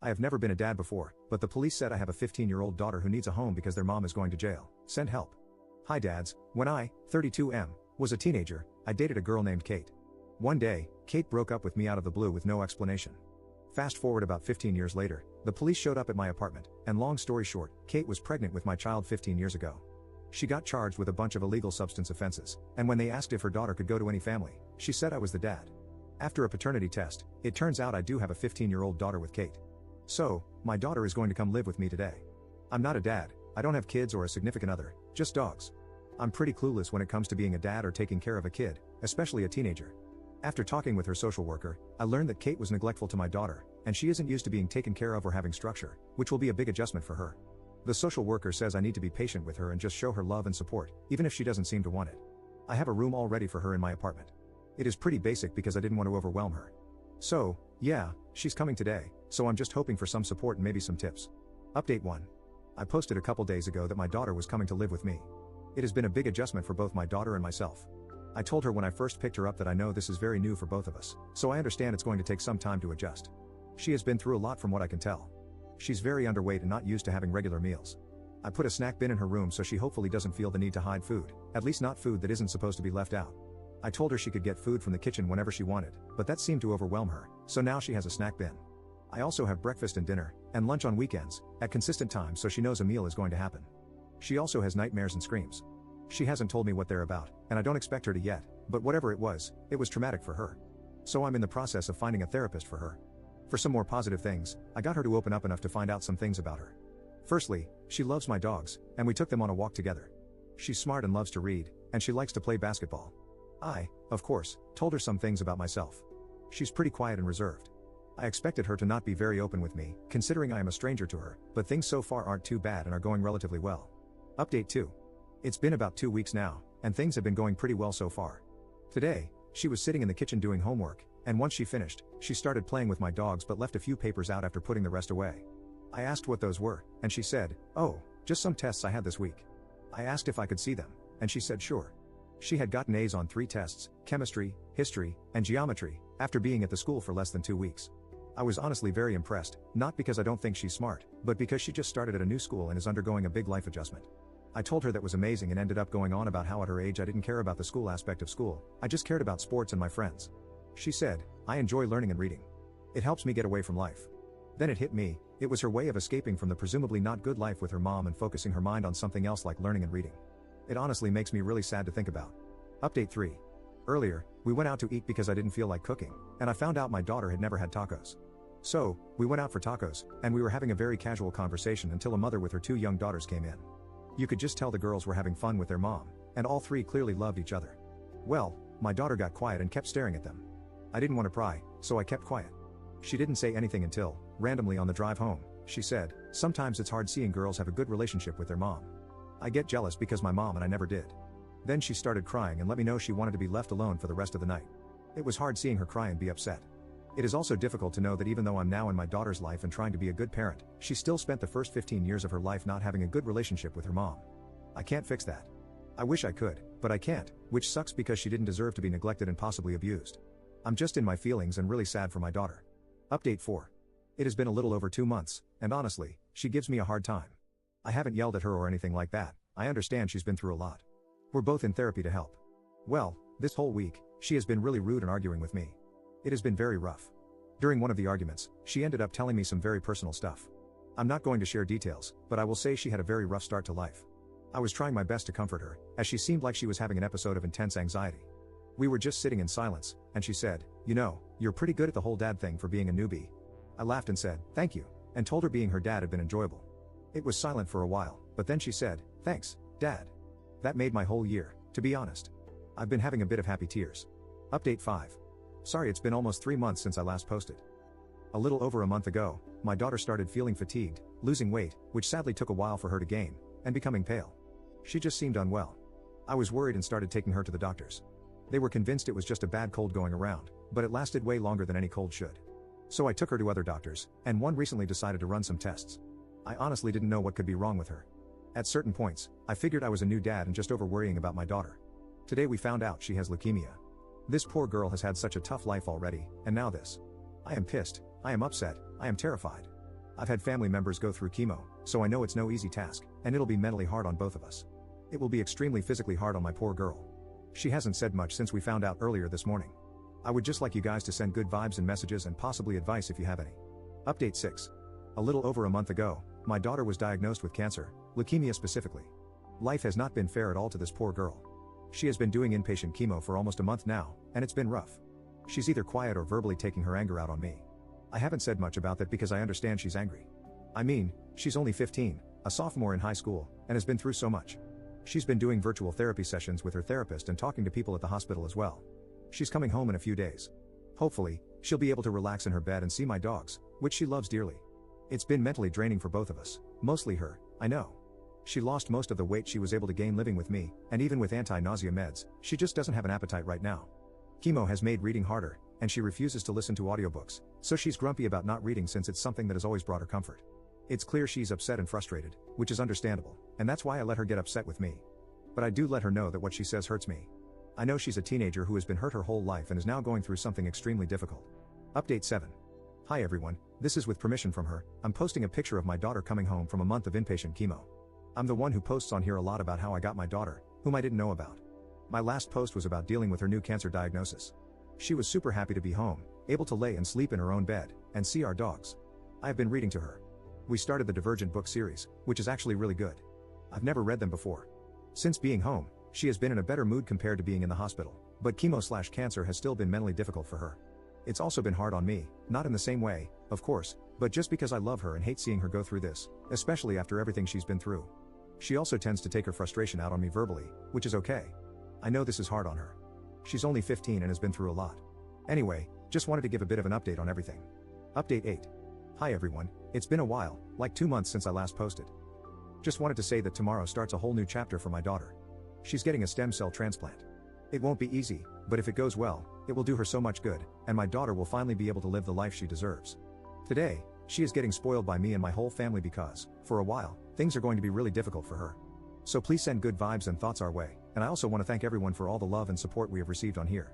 I have never been a dad before, but the police said I have a 15-year-old daughter who needs a home because their mom is going to jail. Send help. Hi dads, when I, 32M, was a teenager, I dated a girl named Kate. One day, Kate broke up with me out of the blue with no explanation. Fast forward about 15 years later, the police showed up at my apartment, and long story short, Kate was pregnant with my child 15 years ago. She got charged with a bunch of illegal substance offenses, and when they asked if her daughter could go to any family, she said I was the dad. After a paternity test, it turns out I do have a 15-year-old daughter with Kate. So, my daughter is going to come live with me today. I'm not a dad, I don't have kids or a significant other, just dogs. I'm pretty clueless when it comes to being a dad or taking care of a kid, especially a teenager. After talking with her social worker, I learned that Kate was neglectful to my daughter, and she isn't used to being taken care of or having structure, which will be a big adjustment for her. The social worker says I need to be patient with her and just show her love and support, even if she doesn't seem to want it. I have a room all ready for her in my apartment. It is pretty basic because I didn't want to overwhelm her. So, yeah, she's coming today, so I'm just hoping for some support and maybe some tips. Update 1. I posted a couple days ago that my daughter was coming to live with me. It has been a big adjustment for both my daughter and myself. I told her when I first picked her up that I know this is very new for both of us, so I understand it's going to take some time to adjust. She has been through a lot from what I can tell. She's very underweight and not used to having regular meals. I put a snack bin in her room so she hopefully doesn't feel the need to hide food, at least not food that isn't supposed to be left out. I told her she could get food from the kitchen whenever she wanted, but that seemed to overwhelm her, so now she has a snack bin. I also have breakfast and dinner, and lunch on weekends, at consistent times so she knows a meal is going to happen. She also has nightmares and screams. She hasn't told me what they're about, and I don't expect her to yet, but whatever it was traumatic for her. So I'm in the process of finding a therapist for her. For some more positive things, I got her to open up enough to find out some things about her. Firstly, she loves my dogs, and we took them on a walk together. She's smart and loves to read, and she likes to play basketball. I, of course, told her some things about myself. She's pretty quiet and reserved. I expected her to not be very open with me, considering I am a stranger to her, but things so far aren't too bad and are going relatively well. Update 2. It's been about 2 weeks now, and things have been going pretty well so far. Today, she was sitting in the kitchen doing homework, and once she finished, she started playing with my dogs but left a few papers out after putting the rest away. I asked what those were, and she said, "Oh, just some tests I had this week." I asked if I could see them, and she said sure. She had gotten A's on 3 tests, chemistry, history, and geometry, after being at the school for less than 2 weeks. I was honestly very impressed, not because I don't think she's smart, but because she just started at a new school and is undergoing a big life adjustment. I told her that was amazing and ended up going on about how at her age I didn't care about the school aspect of school, I just cared about sports and my friends. She said, "I enjoy learning and reading. It helps me get away from life." Then it hit me, it was her way of escaping from the presumably not good life with her mom and focusing her mind on something else like learning and reading. It honestly makes me really sad to think about. Update 3. Earlier, we went out to eat because I didn't feel like cooking, and I found out my daughter had never had tacos. So, we went out for tacos, and we were having a very casual conversation until a mother with her 2 young daughters came in. You could just tell the girls were having fun with their mom, and all 3 clearly loved each other. Well, my daughter got quiet and kept staring at them. I didn't want to pry, so I kept quiet. She didn't say anything until, randomly on the drive home, she said, "Sometimes it's hard seeing girls have a good relationship with their mom. I get jealous because my mom and I never did." Then she started crying and let me know she wanted to be left alone for the rest of the night. It was hard seeing her cry and be upset. It is also difficult to know that even though I'm now in my daughter's life and trying to be a good parent, she still spent the first 15 years of her life not having a good relationship with her mom. I can't fix that. I wish I could, but I can't, which sucks because she didn't deserve to be neglected and possibly abused. I'm just in my feelings and really sad for my daughter. Update 4. It has been a little over 2 months, and honestly, she gives me a hard time. I haven't yelled at her or anything like that, I understand she's been through a lot. We're both in therapy to help. Well, this whole week, she has been really rude and arguing with me. It has been very rough. During one of the arguments, she ended up telling me some very personal stuff. I'm not going to share details, but I will say she had a very rough start to life. I was trying my best to comfort her, as she seemed like she was having an episode of intense anxiety. We were just sitting in silence, and she said, "You know, you're pretty good at the whole dad thing for being a newbie." I laughed and said, "Thank you," and told her being her dad had been enjoyable. It was silent for a while, but then she said, "Thanks, Dad." That made my whole year, to be honest. I've been having a bit of happy tears. Update 5. Sorry it's been almost 3 months since I last posted. A little over a month ago, my daughter started feeling fatigued, losing weight, which sadly took a while for her to gain, and becoming pale. She just seemed unwell. I was worried and started taking her to the doctors. They were convinced it was just a bad cold going around, but it lasted way longer than any cold should. So I took her to other doctors, and one recently decided to run some tests. I honestly didn't know what could be wrong with her. At certain points, I figured I was a new dad and just over worrying about my daughter. Today we found out she has leukemia. This poor girl has had such a tough life already, and now this. I am pissed, I am upset, I am terrified. I've had family members go through chemo, so I know it's no easy task, and it'll be mentally hard on both of us. It will be extremely physically hard on my poor girl. She hasn't said much since we found out earlier this morning. I would just like you guys to send good vibes and messages and possibly advice if you have any. Update 6. A little over a month ago, my daughter was diagnosed with cancer, leukemia specifically. Life has not been fair at all to this poor girl. She has been doing inpatient chemo for almost a month now, and it's been rough. She's either quiet or verbally taking her anger out on me. I haven't said much about that because I understand she's angry. I mean, she's only 15, a sophomore in high school, and has been through so much. She's been doing virtual therapy sessions with her therapist and talking to people at the hospital as well. She's coming home in a few days. Hopefully, she'll be able to relax in her bed and see my dogs, which she loves dearly. It's been mentally draining for both of us, mostly her, I know. She lost most of the weight she was able to gain living with me, and even with anti-nausea meds, she just doesn't have an appetite right now. Chemo has made reading harder, and she refuses to listen to audiobooks, so she's grumpy about not reading since it's something that has always brought her comfort. It's clear she's upset and frustrated, which is understandable, and that's why I let her get upset with me. But I do let her know that what she says hurts me. I know she's a teenager who has been hurt her whole life and is now going through something extremely difficult. Update 7. Hi everyone, this is with permission from her. I'm posting a picture of my daughter coming home from a month of inpatient chemo. I'm the one who posts on here a lot about how I got my daughter, whom I didn't know about. My last post was about dealing with her new cancer diagnosis. She was super happy to be home, able to lay and sleep in her own bed, and see our dogs. I have been reading to her. We started the Divergent book series, which is actually really good. I've never read them before. Since being home, she has been in a better mood compared to being in the hospital, but chemo/cancer has still been mentally difficult for her. It's also been hard on me, not in the same way, of course, but just because I love her and hate seeing her go through this, especially after everything she's been through. She also tends to take her frustration out on me verbally, which is okay. I know this is hard on her. She's only 15 and has been through a lot. Anyway, just wanted to give a bit of an update on everything. Update 8. Hi everyone, it's been a while, like 2 months since I last posted. Just wanted to say that tomorrow starts a whole new chapter for my daughter. She's getting a stem cell transplant. It won't be easy, but if it goes well, it will do her so much good, and my daughter will finally be able to live the life she deserves. Today, she is getting spoiled by me and my whole family because, for a while, things are going to be really difficult for her. So please send good vibes and thoughts our way, and I also want to thank everyone for all the love and support we have received on here.